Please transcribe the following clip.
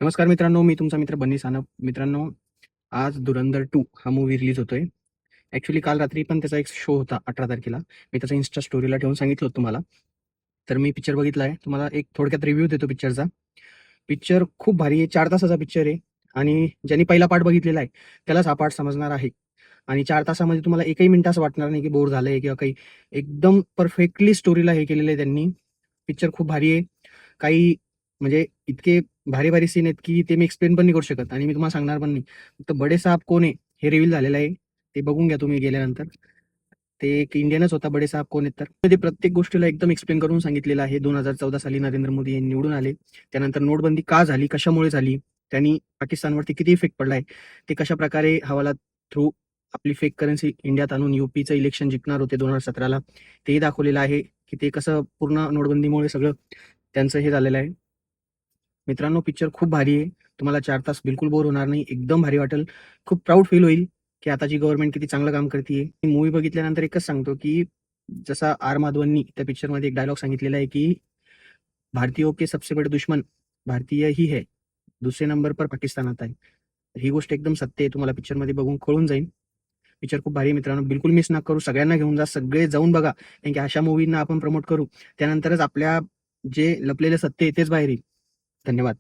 नमस्कार मित्रांनो, मी तुमचा मित्र बन्नी सानप. मित्रांनो, आज धुरंधर 2 हा मूव्ही रिलीज होतोय. ॲक्चुअली काल रात्री पण त्याचा एक शो होता 18 तारखेला. मी त्याचा Insta स्टोरीला ठेवून सांगितलं होतं तुम्हाला. तर मी पिक्चर बघितलाय. तुम्हाला एक थोडक्यात रिव्ह्यू देतो पिक्चरचा. पिक्चर खूप भारी आहे. 4 तासाचा पिक्चर आहे आणि ज्यांनी पहिला पार्ट बघितलेला आहे, त्यालाच हा पार्ट समजणार आहे. आणि 4 तासामध्ये तुम्हाला एकही मिनिट असं वाटणार नाही, की बोर झालंय किंवा काही. एकदम परफेक्टली स्टोरीला हे केलेलं आहे त्यांनी. पिक्चर खूप भारी आहे. काही म्हणजे इतके भारी-भारी सीन आहेत, की ते मी एक्सप्लेन पण नाही करू शकत आणि मी तुम्हाला सांगणार पण नाही. फक्त बडे साहब कोण आहे, हे रिव्हील झालेलं आहे. ते बघून घ्या तुम्ही गेल्यानंतर. ते एक इंडियनच होता बडे साहब कोण आहेत तर. ते प्रत्येक गोष्टीला एकदम एक्सप्लेन करून सांगितलेलं आहे. 2014 साली नरेंद्र मोदी हे निवडून आले. त्यानंतर नोटबंदी का झाली, कशामुळे झाली, त्यांनी पाकिस्तानवरती किती इफेक्ट पडलाय, ते कशाप्रकारे हवाला थ्रू आपली फेक करन्सी इंडियात आणून यूपीचं इलेक्शन जिंकणार होते 2017ला, तेही दाखवलेलं आहे, की ते कसं पूर्ण नोटबंदीमुळे सगळं त्यांचं हे झालेलं आहे. मित्रांनो, पिक्चर खूप भारी आहे. तुम्हाला 4 तास बिलकुल बोर होणार नाही. एकदम भारी वाटेल. खूप प्राउड फील होईल, की आताची गव्हर्नमेंट किती चांगलं काम करतीये. मूव्ही बघितल्यानंतर एकच सांगतो, की जसा आर माधवननी त्या पिक्चरमध्ये एक डायलॉग सांगितलेला आहे, की "भारतीयों के सबसे बड़े दुश्मन भारतीय ही है. दुसरे नंबर पर पाकिस्तान आता है." ही गोष्ट एकदम सत्य आहे. तुम्हाला पिक्चरमध्ये बघून कळून जाईल. पिक्चर खूप भारी आहे मित्रांनो. बिलकुल मिस नका करू. सगळ्यांना घेऊन जा. सगळे जाऊन बघा. कारण की अशा मूव्हींना आपण प्रमोट करू. त्यानंतरच आपल्या जे लपलेलं सत्य आहे तेच बाहेर येईल. धन्यवाद.